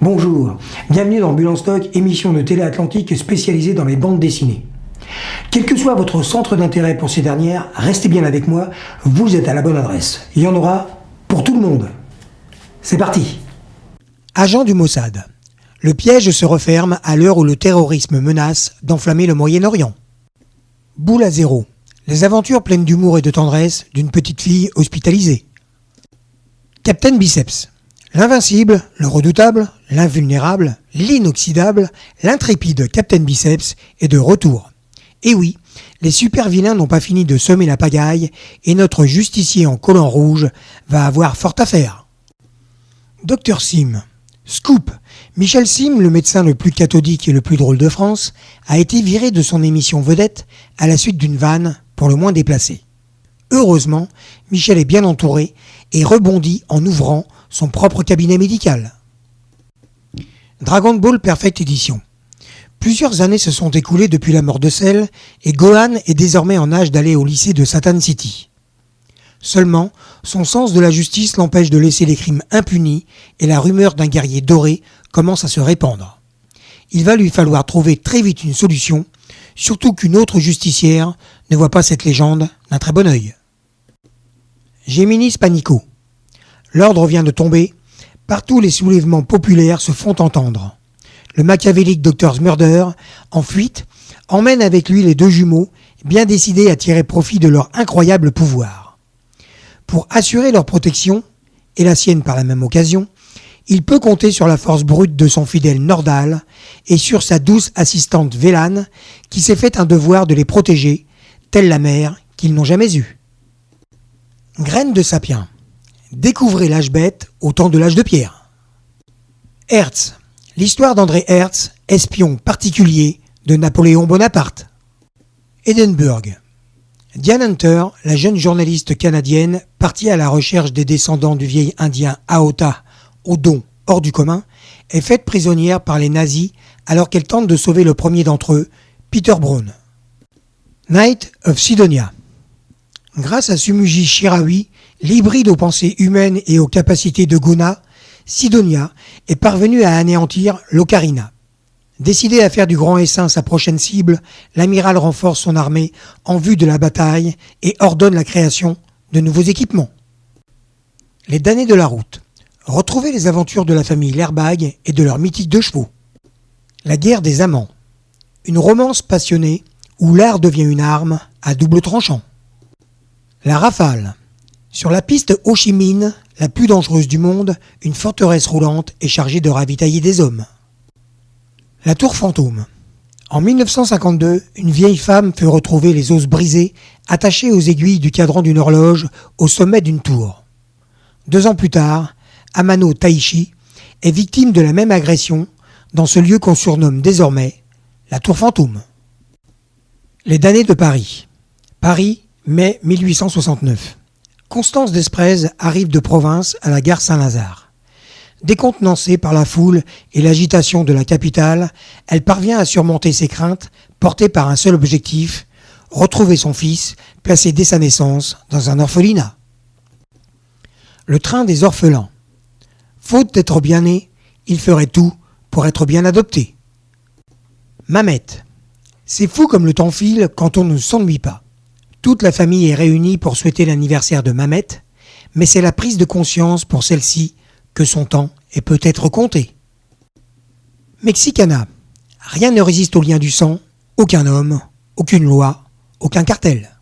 Bonjour, bienvenue dans Bulle en Stock, émission de Télé Atlantique spécialisée dans les bandes dessinées. Quel que soit votre centre d'intérêt pour ces dernières, restez bien avec moi, vous êtes à la bonne adresse. Il y en aura pour tout le monde. C'est parti. Agent du Mossad. Le piège se referme à l'heure où le terrorisme menace d'enflammer le Moyen-Orient. Boule à zéro. Les aventures pleines d'humour et de tendresse d'une petite fille hospitalisée. Captain Biceps. L'invincible, le redoutable, l'invulnérable, l'inoxydable, l'intrépide Captain Biceps est de retour. Et oui, les super vilains n'ont pas fini de semer la pagaille et notre justicier en collant rouge va avoir fort à faire. Dr Sim. Scoop. Michel Sim, le médecin le plus cathodique et le plus drôle de France, a été viré de son émission vedette à la suite d'une vanne pour le moins déplacée. Heureusement, Michel est bien entouré et rebondit en ouvrant son propre cabinet médical. Dragon Ball Perfect Edition. Plusieurs années se sont écoulées depuis la mort de Cell et Gohan est désormais en âge d'aller au lycée de Satan City. Seulement, son sens de la justice l'empêche de laisser les crimes impunis et la rumeur d'un guerrier doré commence à se répandre. Il va lui falloir trouver très vite une solution, surtout qu'une autre justicière ne voit pas cette légende d'un très bon œil. Géminis Panico. L'ordre vient de tomber, partout les soulèvements populaires se font entendre. Le machiavélique Dr Murder, en fuite, emmène avec lui les deux jumeaux, bien décidés à tirer profit de leur incroyable pouvoir. Pour assurer leur protection, et la sienne par la même occasion, il peut compter sur la force brute de son fidèle Nordal et sur sa douce assistante Vélan, qui s'est fait un devoir de les protéger, telle la mère qu'ils n'ont jamais eue. Graine de sapien. Découvrez l'âge bête au temps de l'âge de pierre. Hertz. L'histoire d'André Hertz, espion particulier de Napoléon Bonaparte. Edinburgh. Diane Hunter, la jeune journaliste canadienne partie à la recherche des descendants du vieil indien Aota, au don hors du commun, est faite prisonnière par les nazis alors qu'elle tente de sauver le premier d'entre eux, Peter Brown. Night of Sidonia. Grâce à Sumuji Shirawi, l'hybride aux pensées humaines et aux capacités de Gona, Sidonia est parvenue à anéantir l'Ocarina. Décidé à faire du Grand Essaim sa prochaine cible, l'amiral renforce son armée en vue de la bataille et ordonne la création de nouveaux équipements. Les damnés de la route. Retrouvez les aventures de la famille Lerbague et de leurs mythiques deux chevaux. La guerre des amants. Une romance passionnée où l'art devient une arme à double tranchant. La rafale. Sur la piste Ho Chi Minh, la plus dangereuse du monde, une forteresse roulante est chargée de ravitailler des hommes. La tour fantôme. En 1952, une vieille femme fut retrouvée les os brisés, attachée aux aiguilles du cadran d'une horloge au sommet d'une tour. 2 ans plus tard, Amano Taishi est victime de la même agression dans ce lieu qu'on surnomme désormais la tour fantôme. Les damnés de Paris. Paris, mai 1869. Constance Desprez arrive de province à la gare Saint-Lazare. Décontenancée par la foule et l'agitation de la capitale, elle parvient à surmonter ses craintes, portée par un seul objectif, retrouver son fils, placé dès sa naissance dans un orphelinat. Le train des orphelins. Faute d'être bien né, il ferait tout pour être bien adopté. Mamette. C'est fou comme le temps file quand on ne s'ennuie pas. Toute la famille est réunie pour souhaiter l'anniversaire de Mamette, mais c'est la prise de conscience pour celle-ci que son temps est peut-être compté. Mexicana. Rien ne résiste au lien du sang, aucun homme, aucune loi, aucun cartel.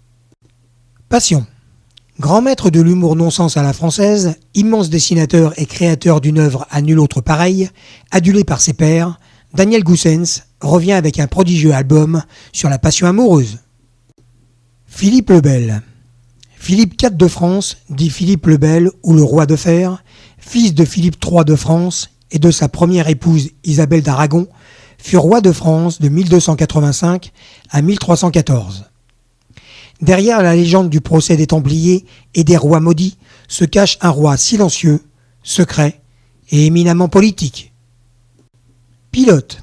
Passion. Grand maître de l'humour non-sens à la française, immense dessinateur et créateur d'une œuvre à nul autre pareille, adulé par ses pairs, Daniel Goossens revient avec un prodigieux album sur la passion amoureuse. Philippe le Bel. Philippe IV de France, dit Philippe le Bel ou le roi de fer, fils de Philippe III de France et de sa première épouse Isabelle d'Aragon, fut roi de France de 1285 à 1314. Derrière la légende du procès des Templiers et des rois maudits se cache un roi silencieux, secret et éminemment politique. Pilote.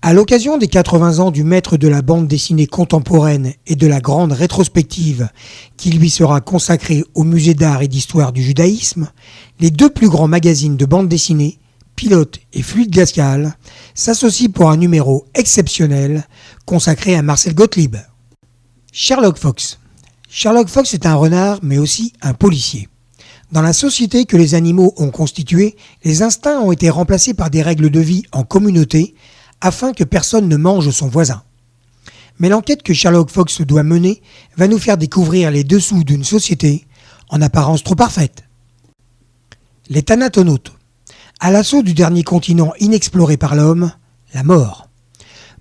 À l'occasion des 80 ans du maître de la bande dessinée contemporaine et de la grande rétrospective qui lui sera consacrée au musée d'art et d'histoire du judaïsme, les 2 plus grands magazines de bande dessinée, Pilote et Fluide Glacial s'associent pour un numéro exceptionnel consacré à Marcel Gottlieb. Sherlock Fox. Sherlock Fox est un renard mais aussi un policier. Dans la société que les animaux ont constituée, les instincts ont été remplacés par des règles de vie en communauté afin que personne ne mange son voisin. Mais l'enquête que Sherlock Fox doit mener va nous faire découvrir les dessous d'une société en apparence trop parfaite. Les Thanatonautes. À l'assaut du dernier continent inexploré par l'homme, la mort.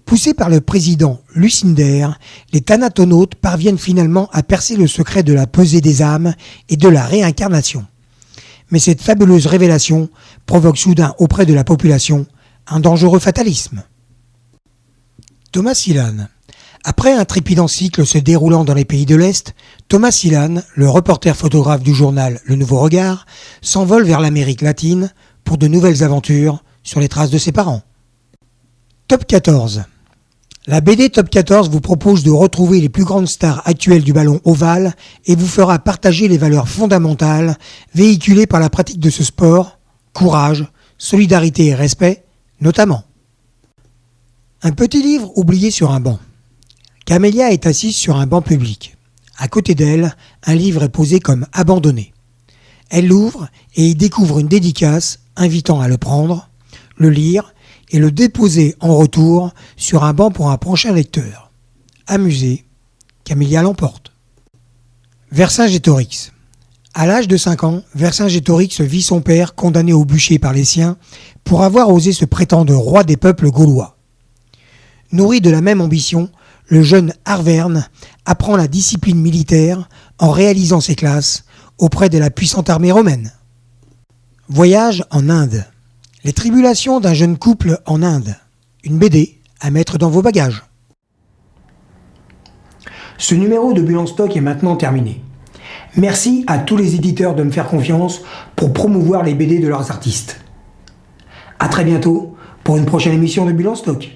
Poussés par le président Lucinder, les Thanatonautes parviennent finalement à percer le secret de la pesée des âmes et de la réincarnation. Mais cette fabuleuse révélation provoque soudain auprès de la population un dangereux fatalisme. Thomas Silane. Après un trépidant cycle se déroulant dans les pays de l'Est, Thomas Silane, le reporter photographe du journal Le Nouveau Regard, s'envole vers l'Amérique latine pour de nouvelles aventures sur les traces de ses parents. Top 14. La BD Top 14 vous propose de retrouver les plus grandes stars actuelles du ballon ovale et vous fera partager les valeurs fondamentales véhiculées par la pratique de ce sport, courage, solidarité et respect, notamment. Un petit livre oublié sur un banc. Camélia est assise sur un banc public. À côté d'elle, un livre est posé comme abandonné. Elle l'ouvre et y découvre une dédicace invitant à le prendre, le lire et le déposer en retour sur un banc pour un prochain lecteur. Amusée, Camélia l'emporte. Vercingétorix. À l'âge de 5 ans, Vercingétorix vit son père condamné au bûcher par les siens pour avoir osé se prétendre roi des peuples gaulois. Nourri de la même ambition, le jeune Arverne apprend la discipline militaire en réalisant ses classes auprès de la puissante armée romaine. Voyage en Inde. Les tribulations d'un jeune couple en Inde. Une BD à mettre dans vos bagages. Ce numéro de Bulle en stock est maintenant terminé. Merci à tous les éditeurs de me faire confiance pour promouvoir les BD de leurs artistes. À très bientôt pour une prochaine émission de Bulle en stock.